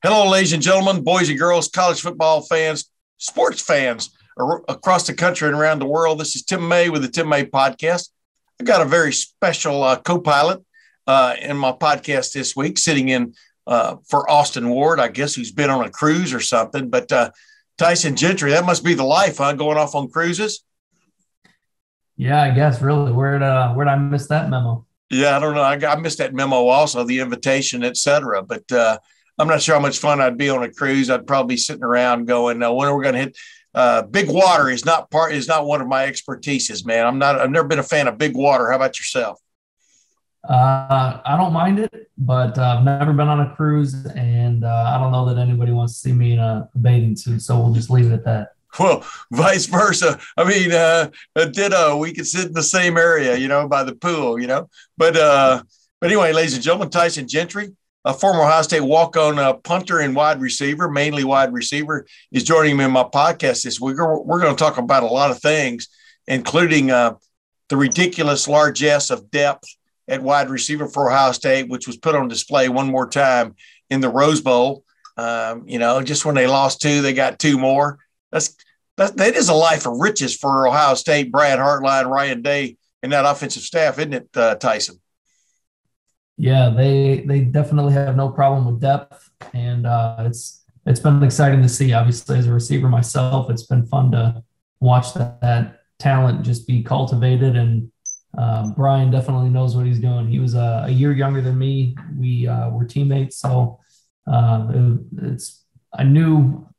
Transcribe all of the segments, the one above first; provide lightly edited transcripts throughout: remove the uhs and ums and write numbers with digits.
Hello, ladies and gentlemen, boys and girls, college football fans, sports fans across the country and around the world. This is Tim May with the Tim May Podcast. I got a very special co-pilot in my podcast this week, sitting in for Austin Ward, I guess, who's been on a cruise or something. But Tyson Gentry, that must be the life, huh? Going off on cruises. Yeah, I guess, really. Where'd I miss that memo? Yeah, I don't know. I missed that memo also, the invitation, et cetera. But I'm not sure how much fun I'd be on a cruise. I'd probably be sitting around going, when are we going to hit? Big water is not one of my expertises, man. I've never been a fan of big water. How about yourself? I don't mind it, but I've never been on a cruise, and I don't know that anybody wants to see me in a bathing suit, so we'll just leave it at that. Well, vice versa. I mean, ditto. We could sit in the same area, by the pool, But anyway, ladies and gentlemen, Tyson Gentry, a former Ohio State walk-on punter and wide receiver, mainly wide receiver, is joining me in my podcast this week. We're going to talk about a lot of things, including the ridiculous largesse of depth at wide receiver for Ohio State, which was put on display one more time in the Rose Bowl. Just when they lost two, they got two more. That is a life of riches for Ohio State, Brad Hartline, Ryan Day, and that offensive staff, isn't it, Tyson? Yeah, they definitely have no problem with depth, and it's been exciting to see. Obviously, as a receiver myself, it's been fun to watch that talent just be cultivated, and Brian definitely knows what he's doing. He was a year younger than me. We were teammates, so I knew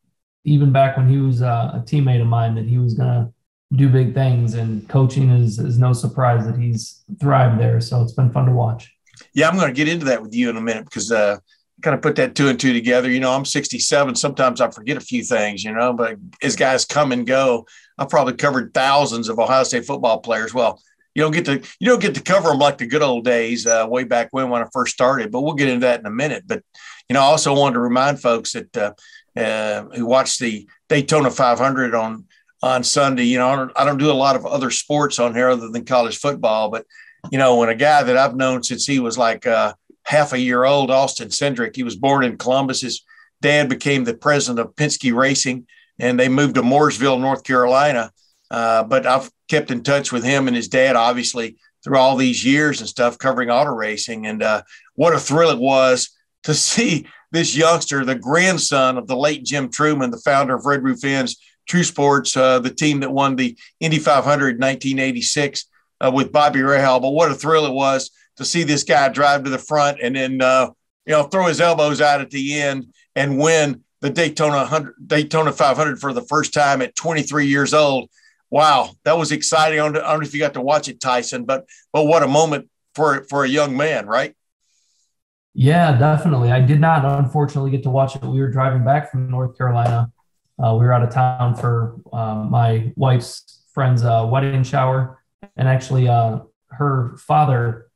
even back when he was a teammate of mine that he was going to do big things, and coaching is no surprise that he's thrived there. So it's been fun to watch. Yeah, I'm going to get into that with you in a minute because I kind of put that two and two together. I'm 67. Sometimes I forget a few things, but as guys come and go, I've probably covered thousands of Ohio State football players. Well, you don't get to cover them like the good old days way back when I first started, but we'll get into that in a minute. But, I also wanted to remind folks that who watched the Daytona 500 on Sunday, I don't do a lot of other sports on here other than college football, but when a guy that I've known since he was like half a year old, Austin Cindric, he was born in Columbus. His dad became the president of Penske Racing, and they moved to Mooresville, North Carolina. But I've kept in touch with him and his dad, obviously, through all these years and stuff, covering auto racing. And what a thrill it was to see this youngster, the grandson of the late Jim Truman, the founder of Red Roof Inn's True Sports, the team that won the Indy 500 in 1986 with Bobby Rahal. But what a thrill it was to see this guy drive to the front and then, throw his elbows out at the end and win the Daytona 500 for the first time at 23 years old. Wow, that was exciting. I don't know if you got to watch it, Tyson, but what a moment for a young man, right? Yeah, definitely. I did not, unfortunately, get to watch it. We were driving back from North Carolina. We were out of town for my wife's friend's wedding shower, and actually her father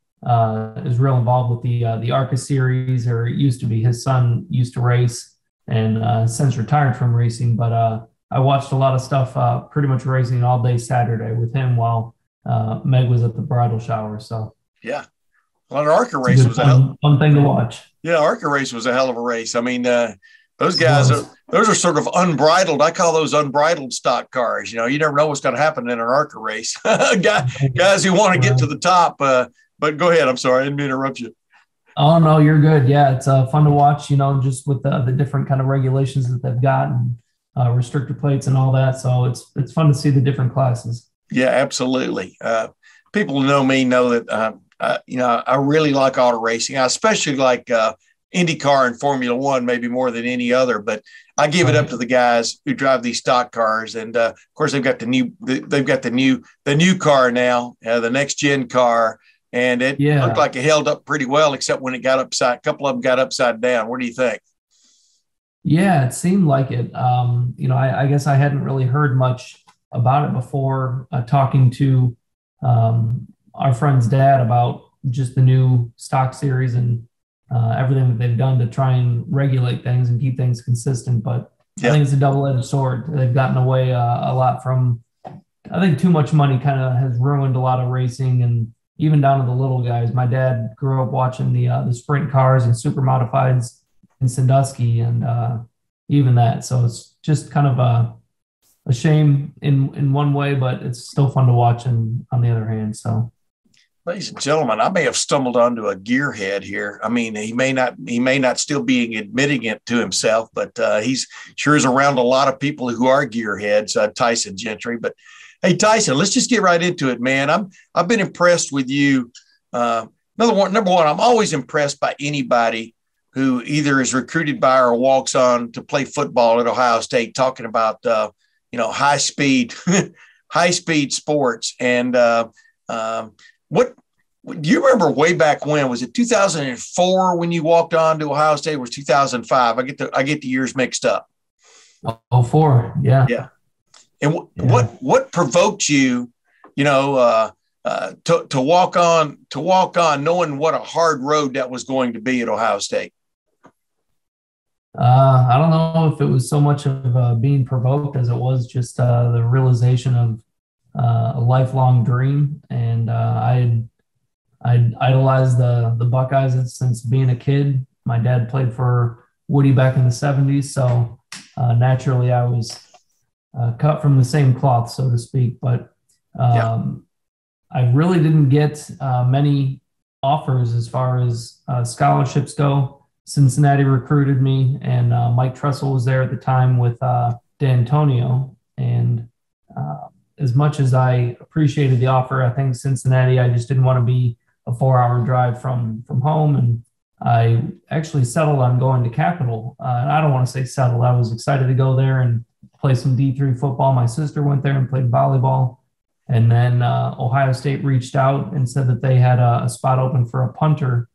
is real involved with the ARCA series, or it used to be. His son used to race and since retired from racing, but I watched a lot of stuff, pretty much racing all day Saturday with him while Meg was at the bridal shower. So yeah, well, an ARCA race was a fun thing to watch. Yeah, ARCA race was a hell of a race. I mean, those guys those are sort of unbridled. I call those unbridled stock cars. You never know what's going to happen in an ARCA race. Guys who want to get to the top. But go ahead. I'm sorry, I didn't mean to interrupt you. Oh no, you're good. Yeah, it's fun to watch. Just with the different kind of regulations that they've got. And, restrictor plates and all that. So it's fun to see the different classes. Yeah, absolutely. People who know me know that, I really like auto racing. I especially like IndyCar and Formula One, maybe more than any other, but I give it up to the guys who drive these stock cars. And of course they've got the new car now, the next gen car. And it looked like it held up pretty well, except when it got a couple of them got upside down. What do you think? Yeah, it seemed like it. I guess I hadn't really heard much about it before talking to our friend's dad about just the new stock series and everything that they've done to try and regulate things and keep things consistent. But I think it's a double-edged sword. They've gotten away a lot from, I think too much money kind of has ruined a lot of racing, and even down to the little guys. My dad grew up watching the sprint cars and super modifieds Sandusky and even that. So it's just kind of a shame in one way, but it's still fun to watch on the other hand. So, ladies and gentlemen, I may have stumbled onto a gearhead here. I mean, he may not still be admitting it to himself, but he's sure is around a lot of people who are gearheads, Tyson Gentry. But hey, Tyson, let's just get right into it, man. I've been impressed with you. Number one, I'm always impressed by anybody who either is recruited by or walks on to play football at Ohio State, talking about high speed sports. And what do you remember way back when? Was it 2004 when you walked on to Ohio State? Or was 2005? I get the years mixed up. 04, yeah. Yeah. And what provoked you, to walk on knowing what a hard road that was going to be at Ohio State? I don't know if it was so much of being provoked as it was just the realization of a lifelong dream. And I'd idolized the Buckeyes since being a kid. My dad played for Woody back in the 70s. So naturally I was cut from the same cloth, so to speak. But I really didn't get many offers as far as scholarships go. Cincinnati recruited me, and Mike Tressel was there at the time with D'Antonio. And as much as I appreciated the offer, I think Cincinnati, I just didn't want to be a 4-hour drive from home. And I actually settled on going to Capital. And I don't want to say settled. I was excited to go there and play some D3 football. My sister went there and played volleyball. And then Ohio State reached out and said that they had a spot open for a punter.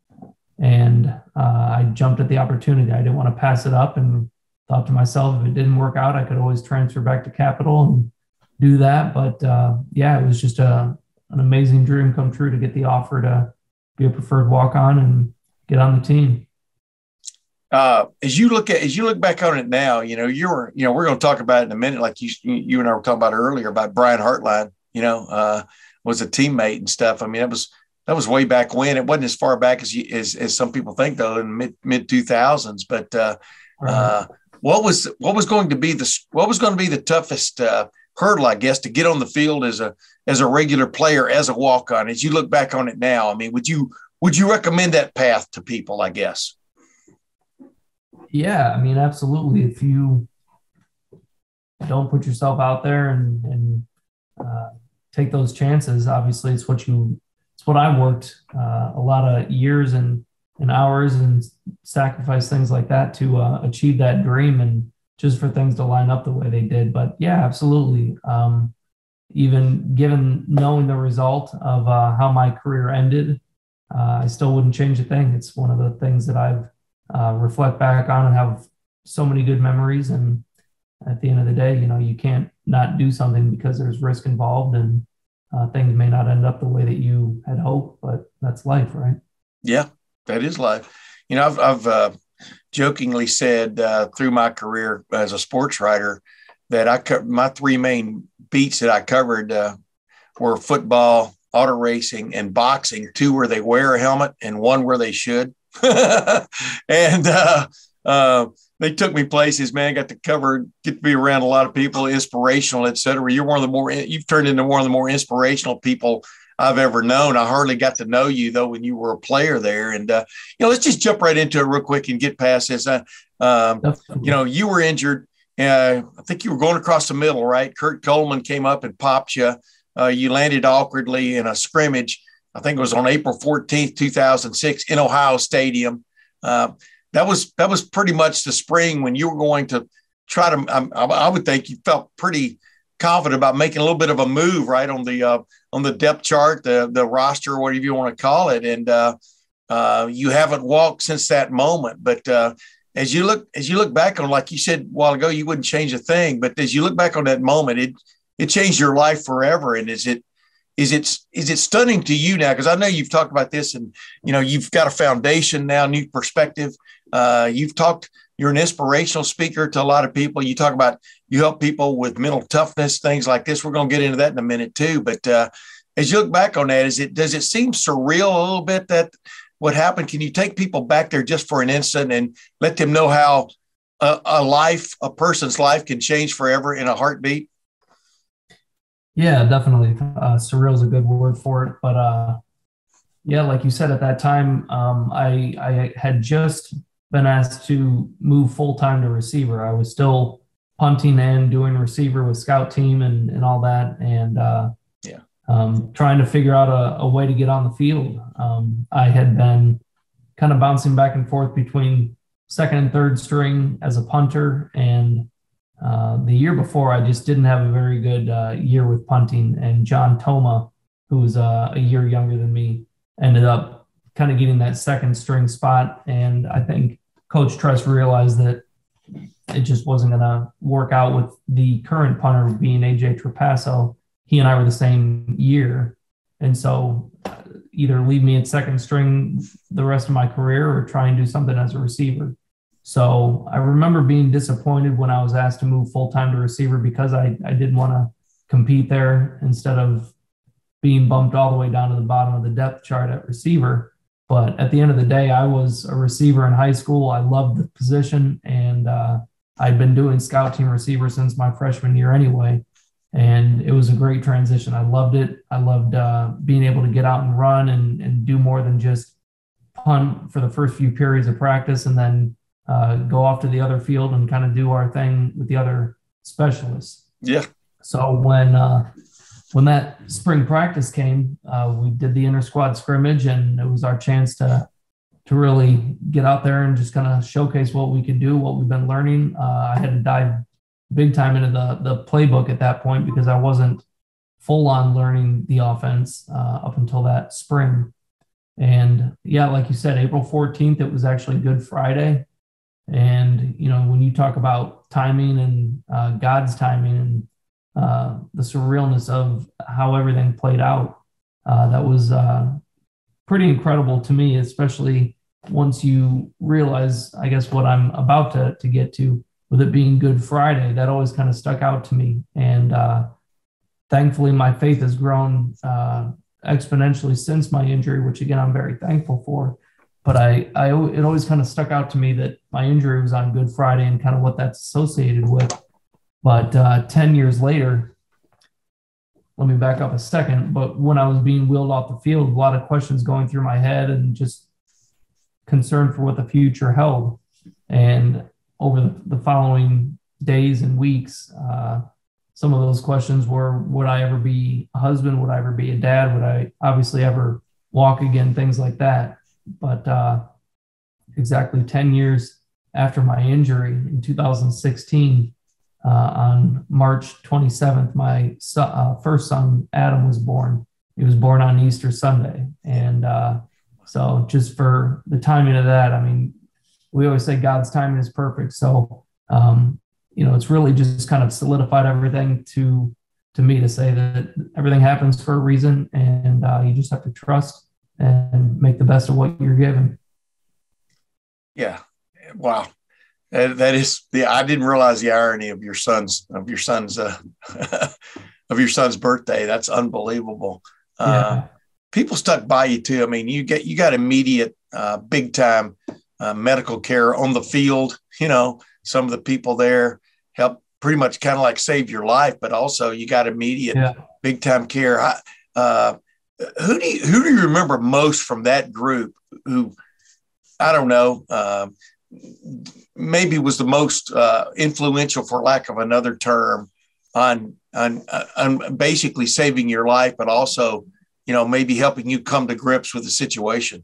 And I jumped at the opportunity. I didn't want to pass it up, and thought to myself, if it didn't work out, I could always transfer back to Capital and do that. But it was just an amazing dream come true to get the offer to be a preferred walk-on and get on the team. As you look back on it now, we're going to talk about it in a minute, like you and I were talking about earlier about Brian Hartline, was a teammate and stuff. I mean, that was way back when. It wasn't as far back as some people think, though, in mid 2000s. But what was going to be the toughest hurdle, I guess, to get on the field as a regular player, as a walk-on? As you look back on it now, I mean, would you recommend that path to people, I guess? Yeah, I mean, absolutely. If you don't put yourself out there and take those chances, obviously it's what I worked a lot of years and hours and sacrifice things like that to achieve that dream, and just for things to line up the way they did. But yeah, absolutely. Even given knowing the result of how my career ended, I still wouldn't change a thing. It's one of the things that I've reflect back on and have so many good memories. And at the end of the day, you can't not do something because there's risk involved, and things may not end up the way that you had hoped, but that's life, right? Yeah, that is life. I've jokingly said through my career as a sports writer that my three main beats that I covered were football, auto racing, and boxing. 2 where they wear a helmet and 1 where they should. And they took me places, man. Got to be around a lot of people, inspirational, et cetera. You've turned into one of the more inspirational people I've ever known. I hardly got to know you, though, when you were a player there. And, let's just jump right into it real quick and get past this. You were injured. I think you were going across the middle, right? Kurt Coleman came up and popped you. You landed awkwardly in a scrimmage. I think it was on April 14th, 2006 in Ohio Stadium. That was pretty much the spring when you were going to try to, I would think you felt pretty confident about making a little bit of a move, right, on the depth chart, the roster, whatever you want to call it. And you haven't walked since that moment. But as you look back on, like you said a while ago, you wouldn't change a thing. But as you look back on that moment, it changed your life forever. And is it stunning to you now? Because I know you've talked about this, and you've got a foundation now, new perspective. You're an inspirational speaker to a lot of people. You talk about you help people with mental toughness, things like this. We're going to get into that in a minute too. But as you look back on that, does it seem surreal a little bit that what happened? Can you take people back there just for an instant and let them know how a person's life can change forever in a heartbeat? Yeah, definitely. Surreal is a good word for it. But yeah, like you said, at that time, I had just been asked to move full-time to receiver. I was still punting and doing receiver with scout team and all that. And trying to figure out a way to get on the field. I had been kind of bouncing back and forth between second and third string as a punter. And the year before, I just didn't have a very good year with punting. And John Toma, who was a year younger than me, ended up kind of getting that second string spot. And I think Coach Tressel realized that it just wasn't going to work out with the current punter being AJ Trapasso. He and I were the same year. And so either leave me at second string the rest of my career or try and do something as a receiver. So I remember being disappointed when I was asked to move full-time to receiver because I didn't want to compete there instead of being bumped all the way down to the bottom of the depth chart at receiver. But at the end of the day, I was a receiver in high school. I loved the position, and I'd been doing scout team receiver since my freshman year anyway. And it was a great transition. I loved it. I loved being able to get out and run and do more than just punt for the first few periods of practice and then go off to the other field and kind of do our thing with the other specialists. Yeah. So when that spring practice came, we did the inter-squad scrimmage, and it was our chance to really get out there and just kind of showcase what we could do, what we've been learning. I had to dive big time into the playbook at that point because I wasn't full on learning the offense up until that spring. And yeah, like you said, April 14th, it was actually Good Friday. And, you know, when you talk about timing and God's timing and the surrealness of how everything played out, that was pretty incredible to me, especially once you realize, I guess, what I'm about to get to. With it being Good Friday, that always kind of stuck out to me. And thankfully, my faith has grown exponentially since my injury, which, again, I'm very thankful for. But it always kind of stuck out to me that my injury was on Good Friday and kind of what that's associated with. But 10 years later, let me back up a second. But when I was being wheeled off the field, a lot of questions going through my head and just concern for what the future held. And over the following days and weeks, some of those questions were, would I ever be a husband? Would I ever be a dad? Would I obviously ever walk again? Things like that. But exactly 10 years after my injury in 2016, on March 27th, my first son, Adam, was born. He was born on Easter Sunday. And so just for the timing of that, I mean, we always say God's timing is perfect. So, you know, it's really just kind of solidified everything to me to say that everything happens for a reason, and you just have to trust and make the best of what you're given. Yeah. Wow. That is I didn't realize the irony of your son's birthday. That's unbelievable. Yeah. People stuck by you too. I mean, you got immediate, big time medical care on the field. You know, some of the people there helped pretty much kind of like save your life, but also you got immediate, big time care. Who do you remember most from that group? Who, I don't know, maybe was the most influential, for lack of another term, on basically saving your life, but also, you know, maybe helping you come to grips with the situation?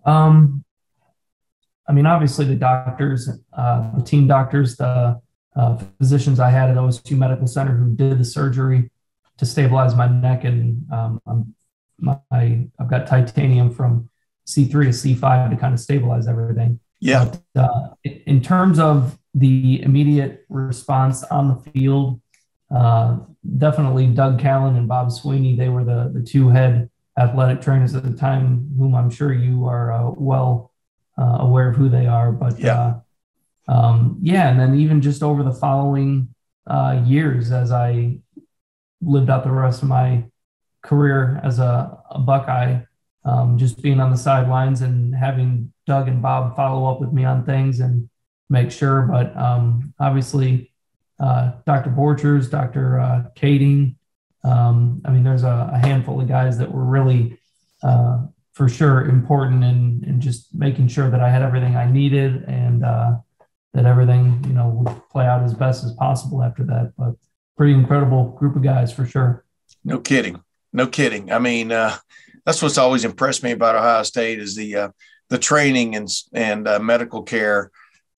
I mean, obviously the doctors, the team doctors, the physicians I had at OSU Medical Center who did the surgery to stabilize my neck, and I've got titanium from C3 to C5 to kind of stabilize everything. Yeah. But, in terms of the immediate response on the field, definitely Doug Callan and Bob Sweeney. They were the two head athletic trainers at the time, whom I'm sure you are well aware of who they are. But and then even just over the following years, as I lived out the rest of my career as a Buckeye, just being on the sidelines and having Doug and Bob follow up with me on things and make sure. But obviously, Dr. Borchers, Dr. Kading, I mean, there's a handful of guys that were really, for sure, important in just making sure that I had everything I needed and that everything, would play out as best as possible after that. But pretty incredible group of guys for sure. No kidding. No kidding. I mean, that's what's always impressed me about Ohio State is the training and medical care.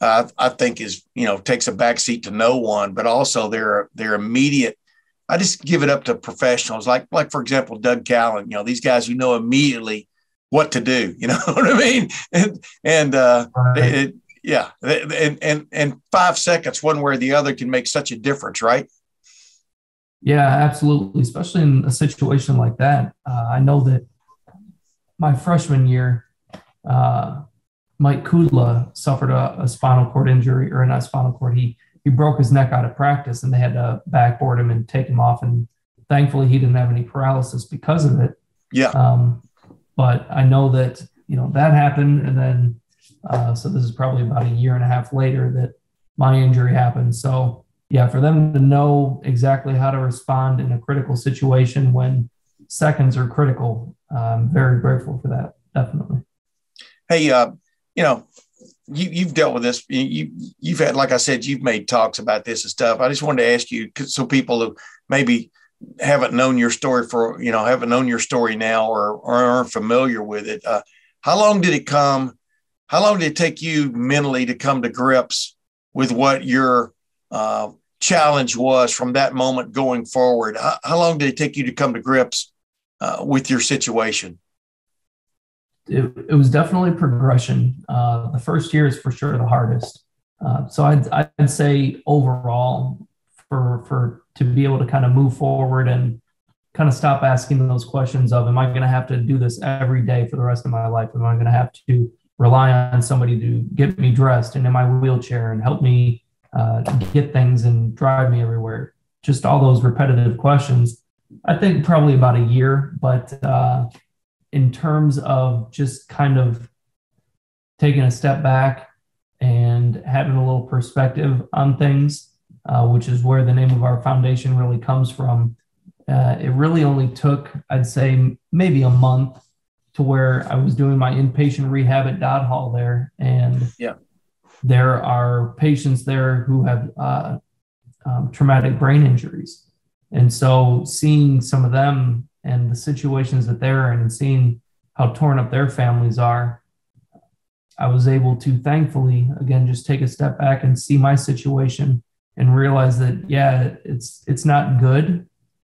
I think is, takes a backseat to no one, but also their immediate. I just give it up to professionals like for example, Doug Callan. These guys who know immediately what to do. You know what I mean? And 5 seconds, one way or the other, can make such a difference, right? Yeah, absolutely. Especially in a situation like that. I know that my freshman year, Mike Kudla suffered a spinal cord injury, or not spinal cord. He broke his neck out of practice, and they had to backboard him and take him off. And thankfully, he didn't have any paralysis because of it. Yeah. But I know that that happened, and then so this is probably about a year and a half later that my injury happened. So yeah, for them to know exactly how to respond in a critical situation when seconds are critical, I'm very grateful for that. Definitely. Hey, you've dealt with this. You've had, like I said, you've made talks about this and stuff. I just wanted to ask you, so people who maybe haven't known your story now or aren't familiar with it, how long did it take you mentally to come to grips with what your challenge was from that moment going forward? How long did it take you to come to grips with your situation? It was definitely progression. The first year is for sure the hardest. So I'd say overall for to be able to kind of move forward and kind of stop asking those questions of, am I going to have to do this every day for the rest of my life? Am I going to have to rely on somebody to get me dressed and in my wheelchair and help me get things and drive me everywhere? Just all those repetitive questions. I think probably about a year, but in terms of just kind of taking a step back and having a little perspective on things, which is where the name of our foundation really comes from. It really only took, I'd say, maybe a month to where I was doing my inpatient rehab at Dodd Hall there. And there are patients there who have traumatic brain injuries. And so seeing some of them and the situations that they're in and seeing how torn up their families are, I was able to thankfully, again, just take a step back and see my situation and realize that, yeah, it's not good.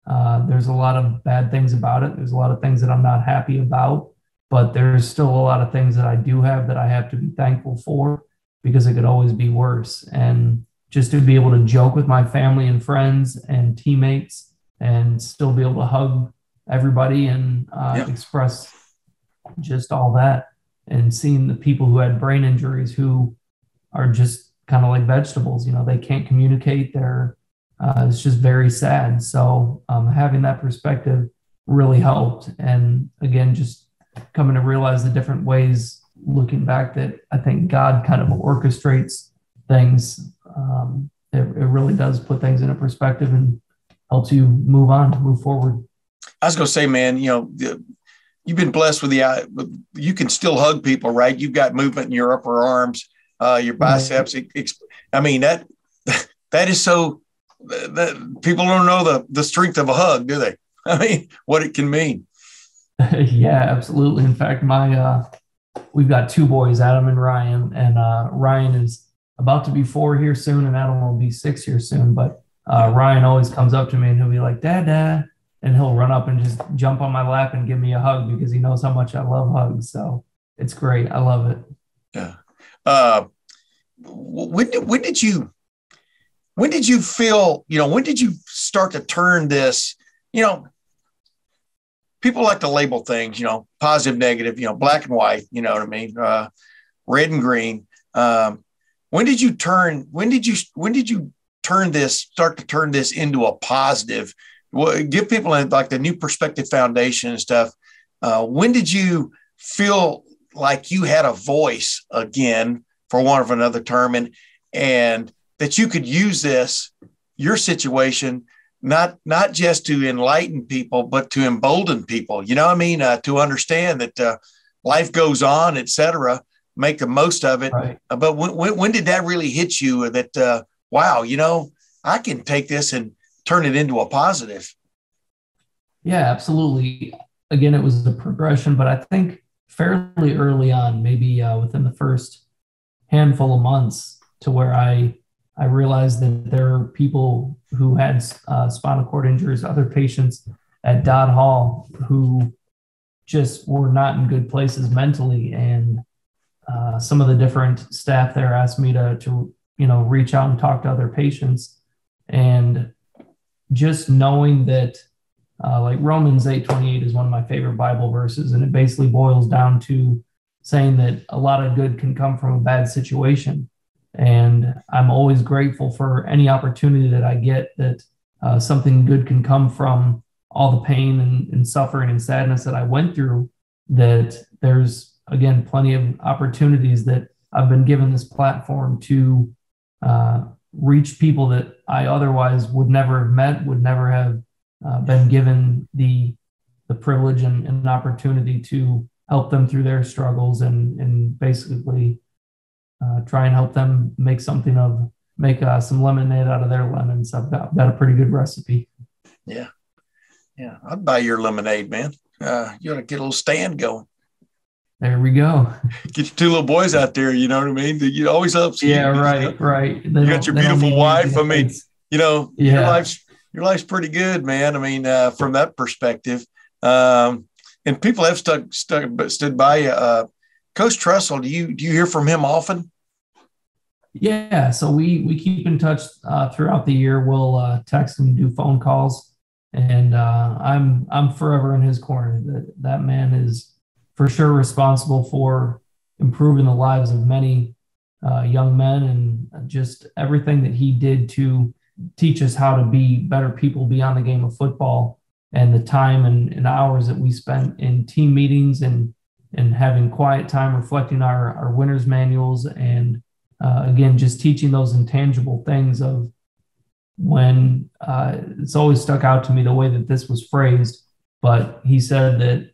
There's a lot of bad things about it. There's a lot of things that I'm not happy about, but there's still a lot of things that I do have that I have to be thankful for, because it could always be worse. And just to be able to joke with my family and friends and teammates and still be able to hug everybody and express just all that, and seeing the people who had brain injuries who are just kind of like vegetables, they can't communicate. It's just very sad. So having that perspective really helped. And again, just coming to realize the different ways, looking back, that I think God kind of orchestrates things. It really does put things in a perspective and helps you move forward. I was going to say, man, you've been blessed with you can still hug people, right? You've got movement in your upper arms, your biceps. I mean, that is so, that people don't know the strength of a hug, do they? I mean, what it can mean. Yeah, absolutely. In fact, we've got two boys, Adam and Ryan, and Ryan is about to be 4 here soon, and Adam will be 6 here soon. But Ryan always comes up to me and he'll be like, Dad, and he'll run up and just jump on my lap and give me a hug because he knows how much I love hugs. So it's great. I love it. Yeah. When did you feel, when did you start to turn this, people like to label things, positive, negative, black and white, you know what I mean? Red and green. When did you start to turn this into a positive? Give people like the New Perspective Foundation and stuff. When did you feel like you had a voice again, for want of another term, and that you could use your situation, not just to enlighten people, but to embolden people, you know what I mean? To understand that life goes on, et cetera, make the most of it. Right. But when did that really hit you that, wow, I can take this and turn it into a positive? Yeah, absolutely. Again, it was a progression, but I think fairly early on, maybe within the first handful of months, to where I realized that there are people who had spinal cord injuries, other patients at Dodd Hall who just were not in good places mentally. And some of the different staff there asked me to reach out and talk to other patients. And just knowing that like Romans 8:28 is one of my favorite Bible verses, and it basically boils down to saying that a lot of good can come from a bad situation. And I'm always grateful for any opportunity that I get that something good can come from all the pain and suffering and sadness that I went through, that there's, again, plenty of opportunities that I've been given this platform to reach people that I otherwise would never have met, would never have been given the privilege and opportunity to help them through their struggles and basically try and help them make some lemonade out of their lemons. I've got a pretty good recipe. Yeah. I'd buy your lemonade, man. You ought to get a little stand going. There we go. Get your two little boys out there. You know what I mean? You always helps. Yeah, right. You got your beautiful wife. I mean, yeah. your life's pretty good, man. I mean, from that perspective, and people have stood by you. Coach Tressel, do you hear from him often? Yeah, so we keep in touch throughout the year. We'll text and do phone calls, and I'm forever in his corner. That man is for sure responsible for improving the lives of many young men, and just everything that he did to teach us how to be better people beyond the game of football, and the time and hours that we spent in team meetings and having quiet time, reflecting our winner's manuals, and again, just teaching those intangible things of when it's always stuck out to me the way that this was phrased. But he said that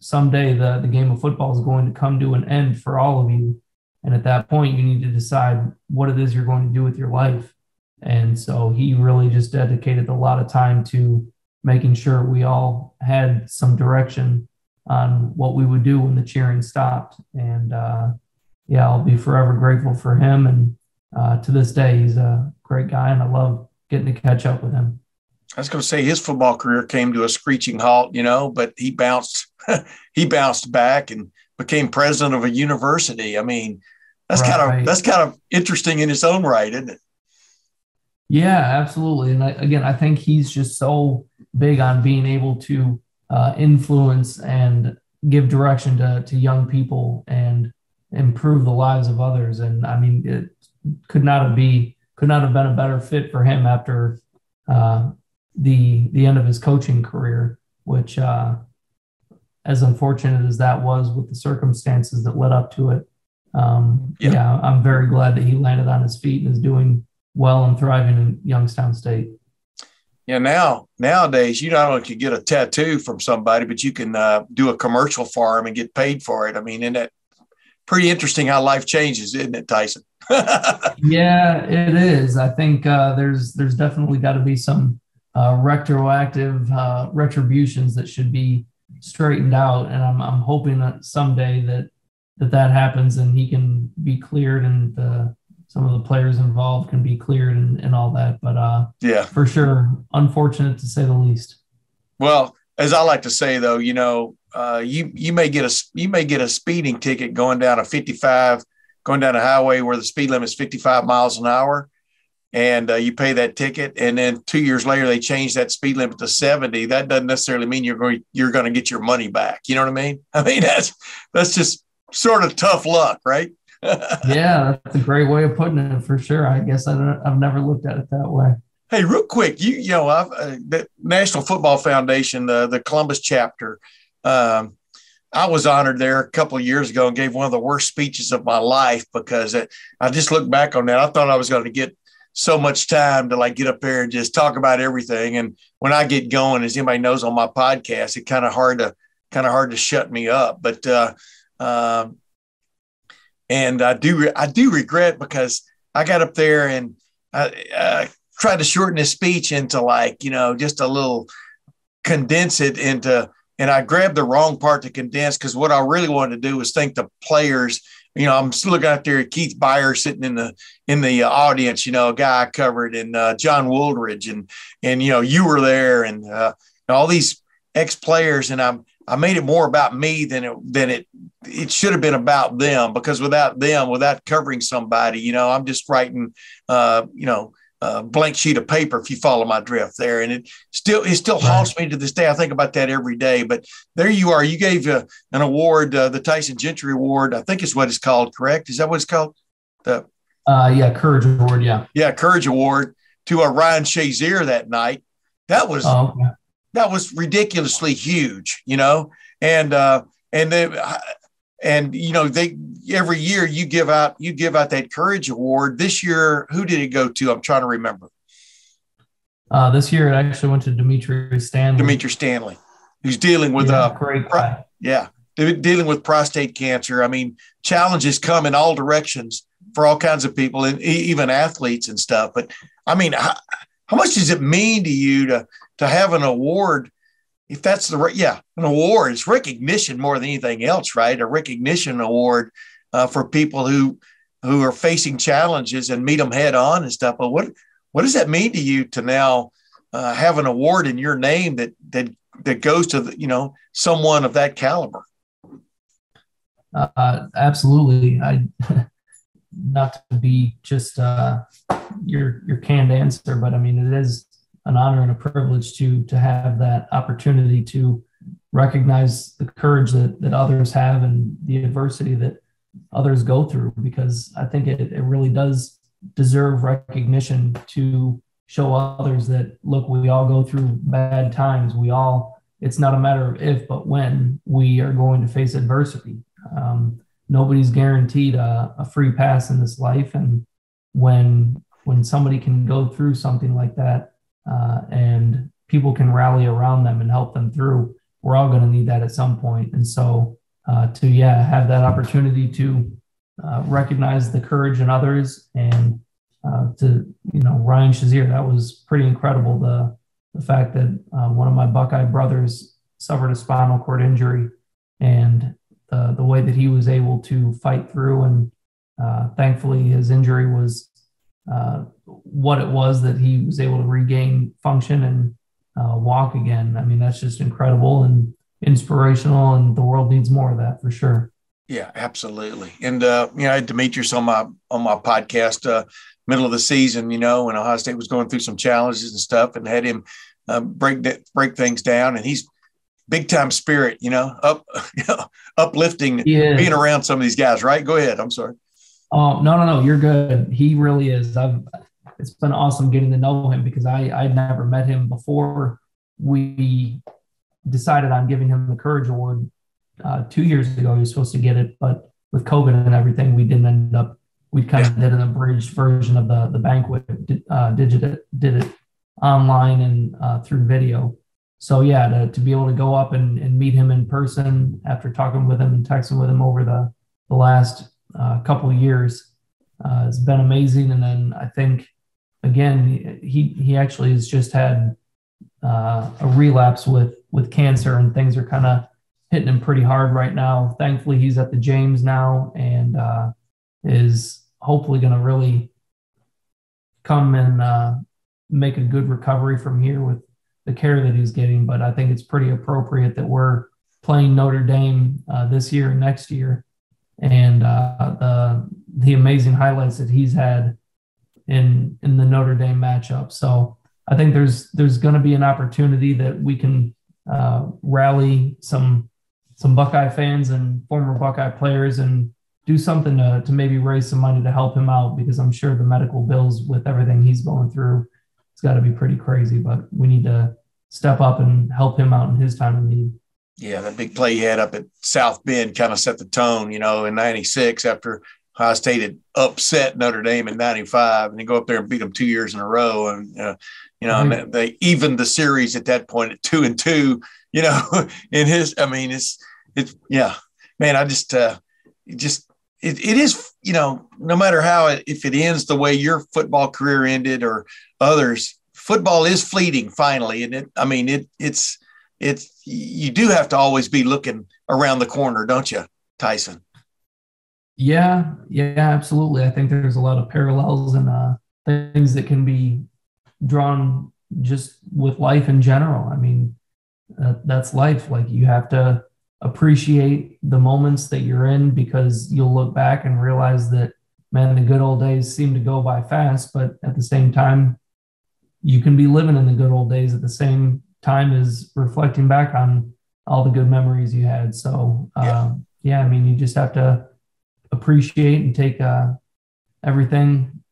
someday the game of football is going to come to an end for all of you. And at that point, you need to decide what it is you're going to do with your life. And so he really just dedicated a lot of time to making sure we all had some direction on what we would do when the cheering stopped. And I'll be forever grateful for him. And to this day, he's a great guy, and I love getting to catch up with him. I was going to say his football career came to a screeching halt, but he bounced back and became president of a university. I mean, that's kind of interesting in its own right, isn't it? Yeah, absolutely. And I think he's just so big on being able to influence and give direction to young people and improve the lives of others. And I mean, it could not have been a better fit for him after the end of his coaching career, which as unfortunate as that was with the circumstances that led up to it. I'm very glad that he landed on his feet and is doing well and thriving in Youngstown State. Yeah, nowadays you not only can get a tattoo from somebody, but you can do a commercial for him and get paid for it. I mean, isn't that pretty interesting how life changes, isn't it, Tyson? Yeah, it is. I think there's definitely got to be some retroactive retributions that should be straightened out, and I'm hoping that someday that happens and he can be cleared and some of the players involved can be cleared and all that. But for sure, unfortunate to say the least. Well, as I like to say though, you may get a speeding ticket going down a 55, going down a highway where the speed limit is 55 miles an hour, and you pay that ticket, and then 2 years later they change that speed limit to 70. That doesn't necessarily mean you're going to get your money back. You know what I mean? I mean that's just sort of tough luck, right? Yeah, that's a great way of putting it, for sure. I guess I've never looked at it that way. Hey, real quick, the National Football Foundation, the Columbus chapter, I was honored there a couple of years ago and gave one of the worst speeches of my life because I just look back on that. I thought I was going to get so much time to like get up there and just talk about everything. And when I get going, as anybody knows on my podcast, it's kind of hard to shut me up. But and I do regret because I got up there and I tried to shorten this speech into like, just a little condense it into. And I grabbed the wrong part to condense because what I really wanted to do was thank the players. I'm still looking out there at Keith Beyer sitting in the audience, a guy I covered, and John Wooldridge, and you were there, and all these ex-players, and I made it more about me than it should have been about them, because without covering somebody, I'm just writing, blank sheet of paper, if you follow my drift there. And it still haunts me to this day. I think about that every day. But there you are. You gave an award, the Tyson Gentry Award, I think is what it's called, correct? Is that what it's called? Courage Award, yeah. Yeah, Courage Award to Ryan Shazier that night. That was ridiculously huge, and every year you give out that Courage Award. This year, who did it go to? I'm trying to remember. This year it actually went to Dimitri Stanley, who's dealing with great guy. Dealing with prostate cancer. I mean, challenges come in all directions for all kinds of people, and even athletes and stuff. But I mean, how much does it mean to you to have an award? If that's an award, it's recognition more than anything else, right? A recognition award for people who are facing challenges and meet them head on and stuff. But what does that mean to you to now have an award in your name that goes to someone of that caliber? Absolutely. Not to be just your canned answer, but I mean, it is an honor and a privilege to have that opportunity to recognize the courage that others have and the adversity that others go through, because I think it really does deserve recognition to show others that, look, we all go through bad times. It's not a matter of if, but when we are going to face adversity. Nobody's guaranteed a free pass in this life. And when somebody can go through something like that, and people can rally around them and help them through, we're all going to need that at some point. And so to have that opportunity to recognize the courage in others, and to Ryan Shazier, that was pretty incredible. The fact that one of my Buckeye brothers suffered a spinal cord injury, and the way that he was able to fight through, and thankfully his injury was what it was, that he was able to regain function and walk again. I mean, that's just incredible and inspirational, and the world needs more of that for sure. Yeah, absolutely. And I had Demetrius on my podcast middle of the season, when Ohio State was going through some challenges and stuff, and had him break things down. And he's big time spirit, uplifting, being around some of these guys. Right? Go ahead. I'm sorry. Oh, no, you're good. He really is. It's been awesome getting to know him, because I'd never met him before we decided on giving him the Courage Award 2 years ago. He was supposed to get it, but with COVID and everything, we didn't end up. We kind of did an abridged version of the banquet, did it online and through video. So to be able to go up and meet him in person after talking with him and texting with him over the last couple of years has been amazing. And then I think, again, he actually has just had a relapse with cancer, and things are kind of hitting him pretty hard right now. Thankfully, he's at the James now, and is hopefully going to really come and make a good recovery from here with the care that he's getting. But I think it's pretty appropriate that we're playing Notre Dame this year and next year, and the amazing highlights that he's had in the Notre Dame matchup. So I think there's going to be an opportunity that we can rally some Buckeye fans and former Buckeye players and do something to maybe raise some money to help him out, because I'm sure the medical bills with everything he's going through, it's got to be pretty crazy. But we need to step up and help him out in his time of need. Yeah, that big play he had up at South Bend kind of set the tone, in 96 after Ohio State had upset Notre Dame in 95, and they go up there and beat them 2 years in a row. And, and they evened the series at that point at 2-2, in his, yeah, man, I just, it is, no matter how if it ends the way your football career ended or others, football is fleeting finally. And it's, you do have to always be looking around the corner, don't you, Tyson? Yeah, absolutely. I think there's a lot of parallels and things that can be drawn just with life in general. I mean, that's life. Like, you have to appreciate the moments that you're in, because you'll look back and realize that, man, the good old days seem to go by fast, but at the same time, you can be living in the good old days at the same time as reflecting back on all the good memories you had. So, you just have to appreciate and take everything,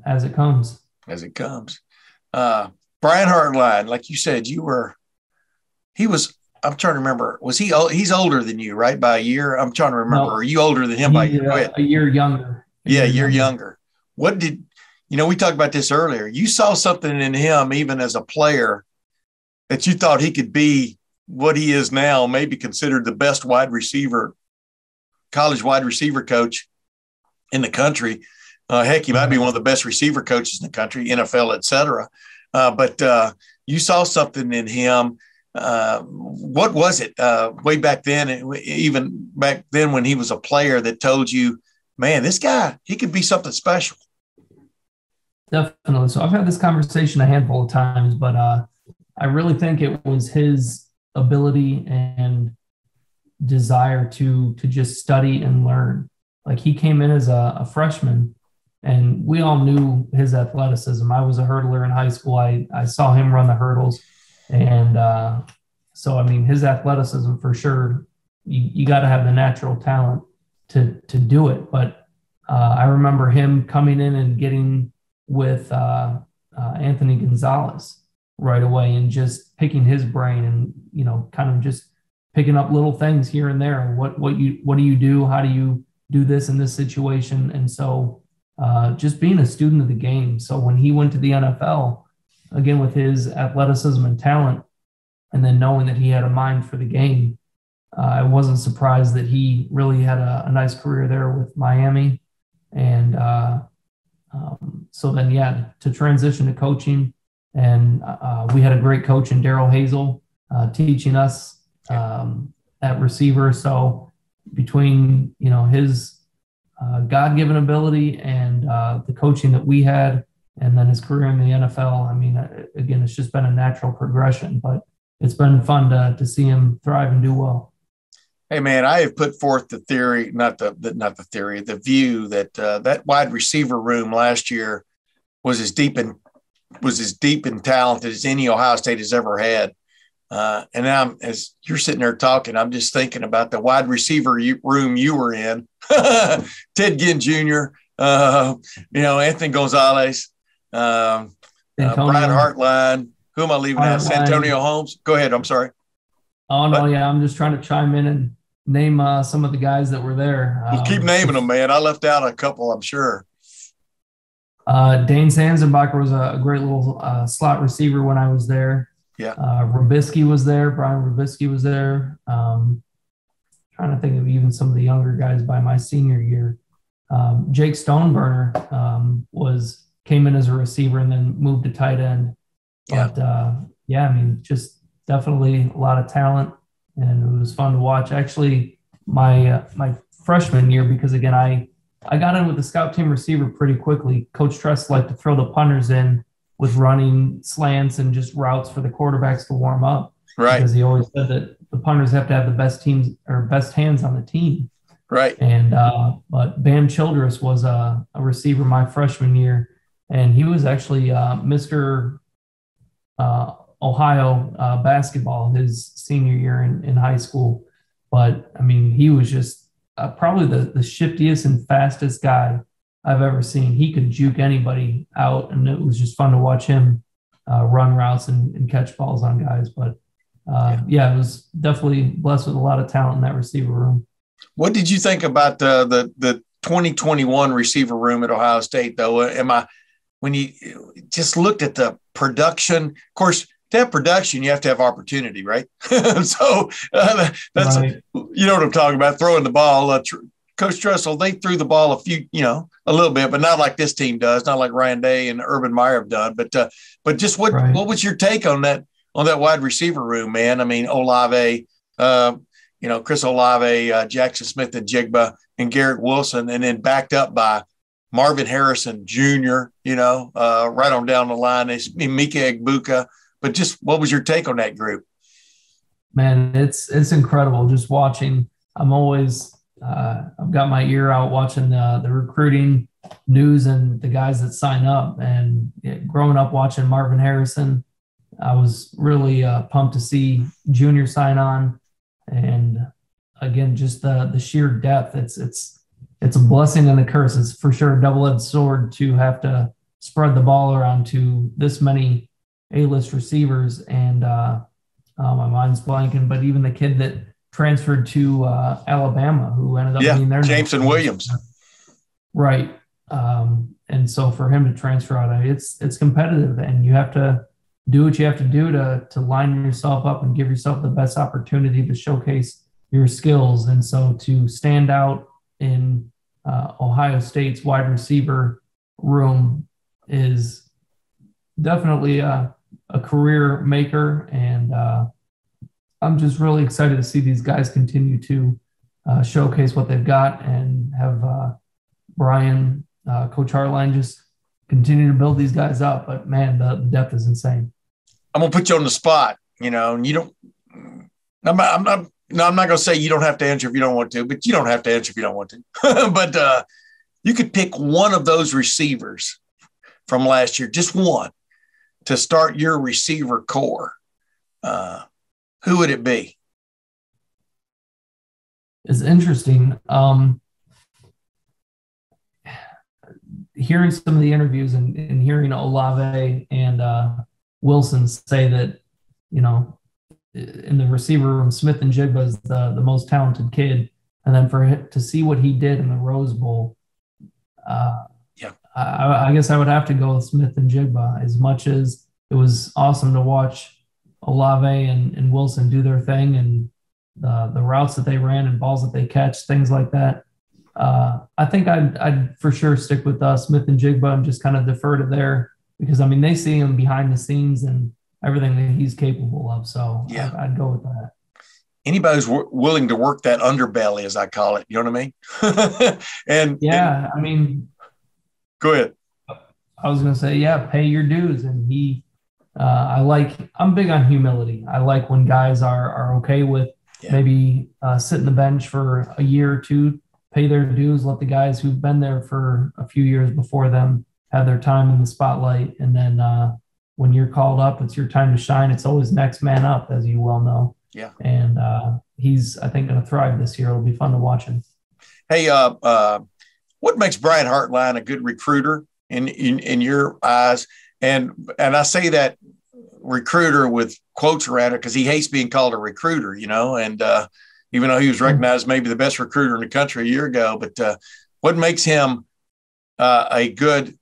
as it comes. As it comes. Brian Hartline, like you said, I'm trying to remember, he's older than you, right? By a year? I'm trying to remember. No, are you older than him by a year? Go ahead. A year younger. A year younger. What did, we talked about this earlier. You saw something in him, even as a player, that you thought he could be what he is now, maybe considered the best college wide receiver coach in the country. Heck, he might be one of the best receiver coaches in the country, NFL, et cetera. But you saw something in him. What was it way back then, even back then when he was a player, that told you, man, this guy, he could be something special? Definitely. So I've had this conversation a handful of times, but I really think it was his ability and desire to just study and learn. Like, he came in as a freshman, and we all knew his athleticism. I was a hurdler in high school. I saw him run the hurdles. And his athleticism, for sure, you got to have the natural talent to do it. But I remember him coming in and getting with Anthony Gonzalez right away and just picking his brain and, kind of just picking up little things here and there. What do you do? How do you do this in this situation? And so just being a student of the game. So when he went to the NFL, again, with his athleticism and talent, and then knowing that he had a mind for the game, I wasn't surprised that he really had a nice career there with Miami. And so then, to transition to coaching. And we had a great coach in Daryl Hazel teaching us at receiver. So between, his God-given ability and the coaching that we had, and then his career in the NFL, again, it's just been a natural progression, but it's been fun to see him thrive and do well. Hey, man, I have put forth the theory, the view that that wide receiver room last year was as deep and talented as any Ohio State has ever had. And now, as you're sitting there talking, I'm just thinking about the wide receiver room you were in. Ted Ginn Jr., Anthony Gonzalez, Brian Hartline. Who am I leaving out? Santonio Holmes. Go ahead. I'm sorry. Oh, no, I'm just trying to chime in and name some of the guys that were there. Well, keep naming them, man. I left out a couple, I'm sure. Dane Sanzenbacher was a great little slot receiver when I was there. Yeah. Rubisky was there. Brian Rubisky was there. Trying to think of even some of the younger guys by my senior year. Jake Stoneburner came in as a receiver and then moved to tight end. But just definitely a lot of talent, and it was fun to watch. Actually, my freshman year, because again, I got in with the scout team receiver pretty quickly. Coach Tressel liked to throw the punters in with running slants and just routes for the quarterbacks to warm up. Right. Because he always said that the punters have to have the best teams or best hands on the team. Right. And but Bam Childress was a receiver my freshman year, and he was actually Mr. Ohio basketball his senior year in high school. But he was just probably the shiftiest and fastest guy I've ever seen. He could juke anybody out, and it was just fun to watch him run routes and catch balls on guys. But Yeah, it was definitely blessed with a lot of talent in that receiver room. What did you think about the 2021 receiver room at Ohio State, though? When you just looked at the production, of course, to have production, you have to have opportunity, right? So that's, right. You know what I'm talking about, throwing the ball. Coach Tressel, they threw the ball a little bit, but not like this team does, not like Ryan Day and Urban Meyer have done. But just what was your take on that wide receiver room, man? I mean, Olave, Chris Olave, Jackson Smith and Jigba, and Garrett Wilson, and then backed up by Marvin Harrison Jr., right on down the line. Mika Egbuka. But just what was your take on that group? Man, it's incredible just watching. I'm always I've got my ear out watching the recruiting news and the guys that sign up. And growing up watching Marvin Harrison, I was really pumped to see Junior sign on. And again, just the sheer depth. It's a blessing and a curse. It's for sure a double-edged sword to have to spread the ball around to this many A-list receivers. And my mind's blanking, but even the kid that transferred to Alabama, who ended up being there. Jameson Williams. Right. And so for him to transfer out, it's competitive, and you have to do what you have to do to line yourself up and give yourself the best opportunity to showcase your skills. And so to stand out in Ohio State's wide receiver room is definitely a career maker. And I'm just really excited to see these guys continue to showcase what they've got, and have Brian, Coach Hardline, just continue to build these guys up. But man, the depth is insane. I'm gonna put you on the spot, and you don't. I'm not gonna say you don't have to answer if you don't want to, but you don't have to answer if you don't want to. But you could pick one of those receivers from last year, just one, to start your receiver core. Who would it be? It's interesting. Hearing some of the interviews and hearing Olave and Wilson say that, in the receiver room, Smith and Jigba is the most talented kid. And then for him to see what he did in the Rose Bowl, I guess I would have to go with Smith and Jigba. As much as it was awesome to watch Olave and Wilson do their thing, and the routes that they ran and balls that they catch, things like that. I think I'd for sure stick with Smith and Jigba and just kind of defer to there, because, they see him behind the scenes and everything that he's capable of. So yeah, I'd go with that. Anybody who's willing to work that underbelly, as I call it, you know what I mean? Go ahead. I was going to say, pay your dues. And I'm big on humility. I like when guys are okay with maybe sitting the bench for a year or two, pay their dues, let the guys who've been there for a few years before them have their time in the spotlight. And then when you're called up, it's your time to shine. It's always next man up, as you well know. Yeah. And he's, I think, going to thrive this year. It'll be fun to watch him. Hey, what makes Brian Hartline a good recruiter in your eyes? And I say that recruiter with quotes around it because he hates being called a recruiter, and even though he was recognized maybe the best recruiter in the country a year ago, but what makes him a good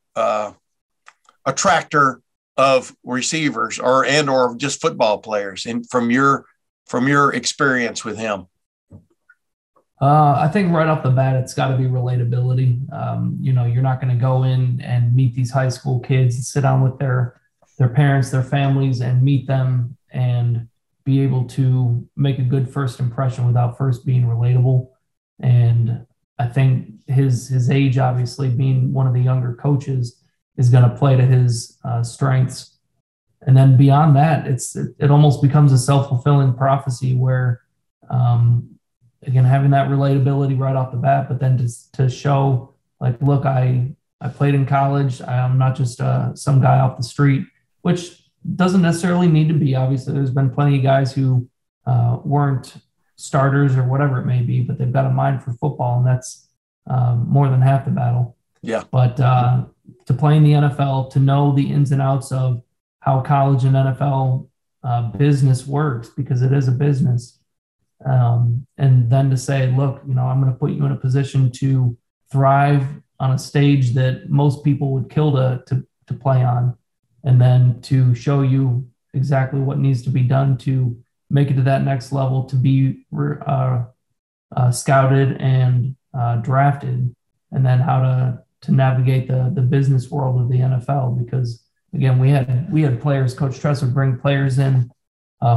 attractor of receivers or just football players, and from your experience with him? I think right off the bat, it's got to be relatability. You're not going to go in and meet these high school kids and sit down with their parents, their families, and meet them and be able to make a good first impression without first being relatable. And I think his age, obviously being one of the younger coaches, is going to play to his strengths. And then beyond that, it almost becomes a self-fulfilling prophecy where, again, having that relatability right off the bat, but then to show, like, look, I played in college. I'm not just some guy off the street, which doesn't necessarily need to be. Obviously, there's been plenty of guys who weren't starters or whatever it may be, but they've got a mind for football, and that's more than half the battle. Yeah. But to play in the NFL, to know the ins and outs of how college and NFL business works, because it is a business. And then to say, look, I'm going to put you in a position to thrive on a stage that most people would kill to play on, and then to show you exactly what needs to be done to make it to that next level, to be scouted and drafted, and then how to navigate the business world of the NFL. Because again, we had players, Coach Tressel would bring players in,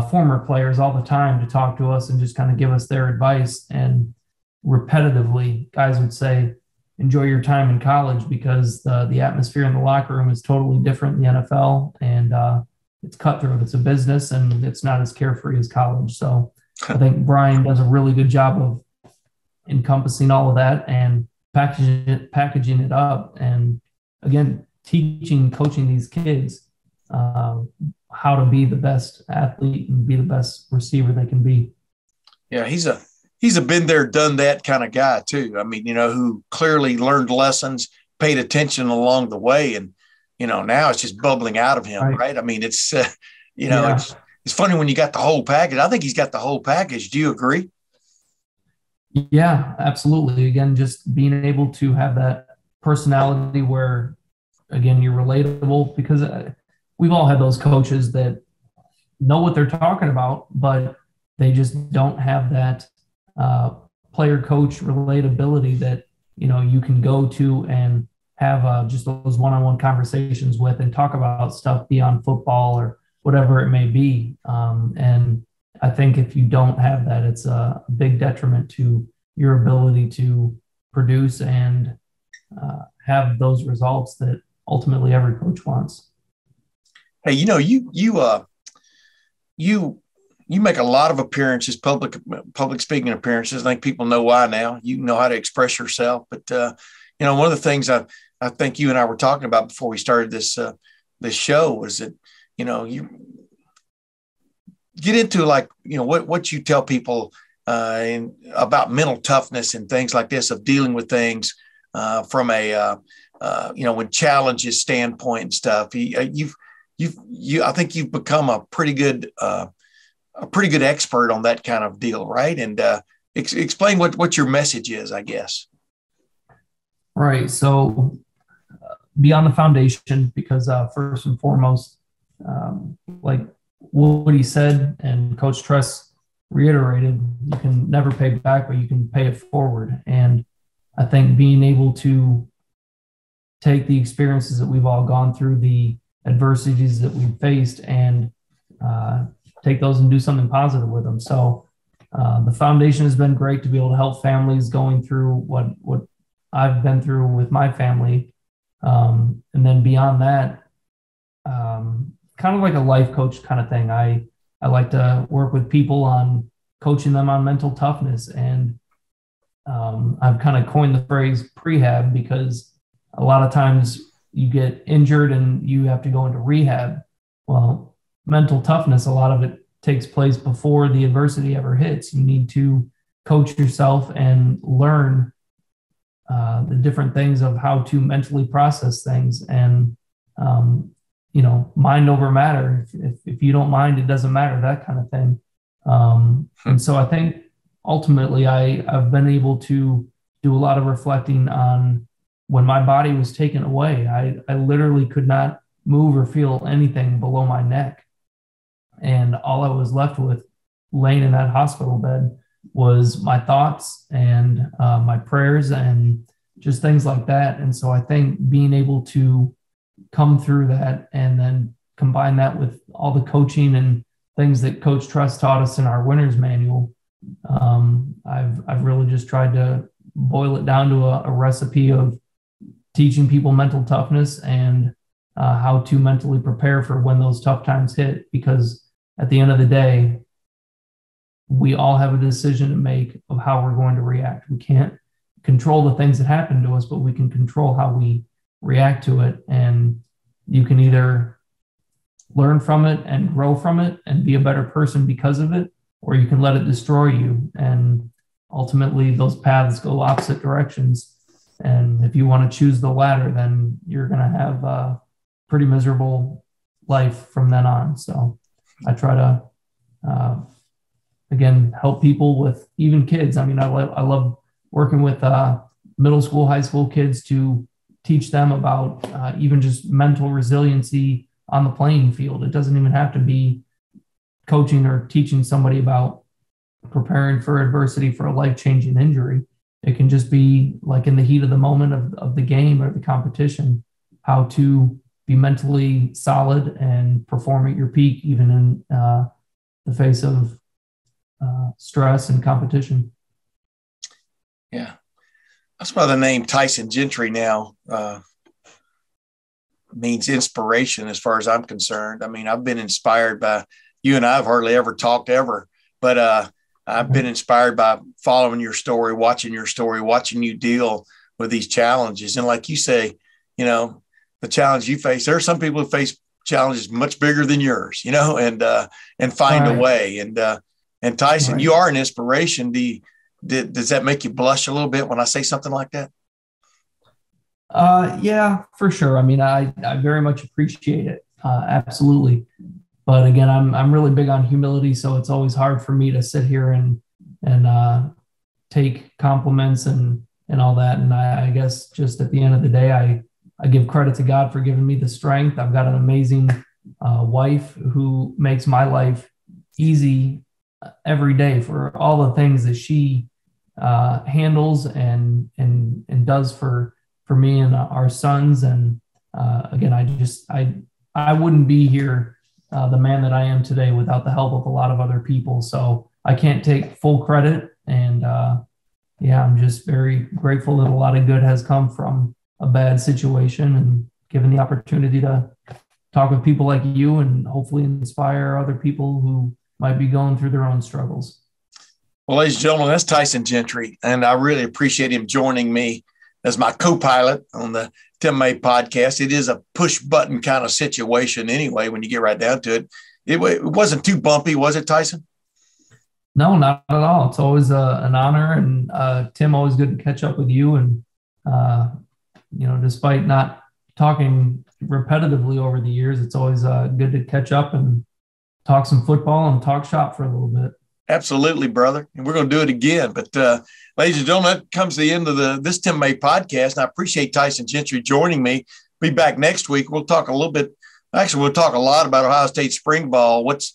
former players all the time, to talk to us and just kind of give us their advice. And repetitively, guys would say, enjoy your time in college, because the atmosphere in the locker room is totally different in the NFL, and it's cutthroat. It's a business, and it's not as carefree as college. So I think Brian does a really good job of encompassing all of that and packaging it up. And again, coaching these kids how to be the best athlete and be the best receiver they can be. Yeah, he's a been there, done that kind of guy too. I mean, who clearly learned lessons, paid attention along the way, and now it's just bubbling out of him, right? I mean, it's it's funny when you got the whole package. I think he's got the whole package. Do you agree? Yeah, absolutely. Again, just being able to have that personality where, again, you're relatable, because we've all had those coaches that know what they're talking about, but they just don't have that player coach relatability that, you can go to and have just those one-on-one conversations with and talk about stuff beyond football or whatever it may be. And I think if you don't have that, it's a big detriment to your ability to produce and have those results that ultimately every coach wants. Hey, you make a lot of appearances, public speaking appearances. I think people know why now. You know how to express yourself. But one of the things I think you and I were talking about before we started this show was that you get into what you tell people about mental toughness and things like this, of dealing with things from a when challenges standpoint and stuff. I think you've become a pretty good expert on that kind of deal, right? And explain what your message is, I guess. Right. So beyond the foundation, because first and foremost, like what he said and Coach Tress reiterated, you can never pay back, but you can pay it forward. And I think being able to take the experiences that we've all gone through, the adversities that we've faced, and take those and do something positive with them. So the foundation has been great to be able to help families going through what I've been through with my family. And then beyond that, kind of like a life coach kind of thing. I like to work with people on coaching them on mental toughness. And I've kind of coined the phrase prehab, because a lot of times you get injured and you have to go into rehab. Well, mental toughness, a lot of it takes place before the adversity ever hits. You need to coach yourself and learn the different things of how to mentally process things. And, mind over matter. If you don't mind, it doesn't matter, that kind of thing. And so I think ultimately I've been able to do a lot of reflecting on when my body was taken away. I literally could not move or feel anything below my neck. And all I was left with laying in that hospital bed was my thoughts and my prayers and just things like that. And so I think being able to come through that and then combine that with all the coaching and things that Coach Tress taught us in our winner's manual, I've really just tried to boil it down to a recipe of teaching people mental toughness and how to mentally prepare for when those tough times hit. Because at the end of the day, we all have a decision to make of how we're going to react. We can't control the things that happen to us, but we can control how we react to it. And you can either learn from it and grow from it and be a better person because of it, or you can let it destroy you. And ultimately those paths go opposite directions. And if you want to choose the latter, then you're going to have a pretty miserable life from then on. So I try to, again, help people with even kids. I mean, I love working with middle school, high school kids to teach them about even just mental resiliency on the playing field. It doesn't even have to be coaching or teaching somebody about preparing for adversity for a life-changing injury. It can just be like in the heat of the moment of the game or the competition, how to be mentally solid and perform at your peak, even in the face of stress and competition. Yeah. That's why the name Tyson Gentry now means inspiration as far as I'm concerned. I mean, I've been inspired by you, and I've hardly ever talked ever, but I've been inspired by following your story, watching you deal with these challenges. And like you say, you know, the challenge you face, there are some people who face challenges much bigger than yours, you know, and find a way. And Tyson, you are an inspiration. Does that make you blush a little bit when I say something like that? Yeah, for sure. I mean, I very much appreciate it. Absolutely. But again, I'm really big on humility, so it's always hard for me to sit here and take compliments and all that. And I guess just at the end of the day, I give credit to God for giving me the strength. I've got an amazing wife who makes my life easy every day for all the things that she handles and does for me and our sons. And again, I wouldn't be here the man that I am today without the help of a lot of other people. So I can't take full credit. And I'm just very grateful that a lot of good has come from a bad situation, and given the opportunity to talk with people like you and hopefully inspire other people who might be going through their own struggles. Well, ladies and gentlemen, that's Tyson Gentry, and I really appreciate him joining me as my co-pilot on the Tim May podcast. It is a push button kind of situation anyway, when you get right down to it. It wasn't too bumpy, was it, Tyson? No, not at all. It's always an honor. And Tim, always good to catch up with you. And, despite not talking repetitively over the years, it's always good to catch up and talk some football and talk shop for a little bit. Absolutely, brother. And we're going to do it again. But ladies and gentlemen, that comes to the end of this Tim May podcast. And I appreciate Tyson Gentry joining me. Be back next week. We'll talk a little bit. Actually, we'll talk a lot about Ohio State spring ball. What's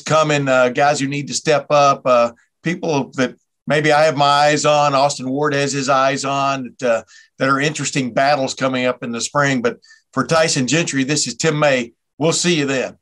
coming, guys who need to step up, people that maybe I have my eyes on, Austin Ward has his eyes on, that are interesting battles coming up in the spring. But for Tyson Gentry, this is Tim May. We'll see you then.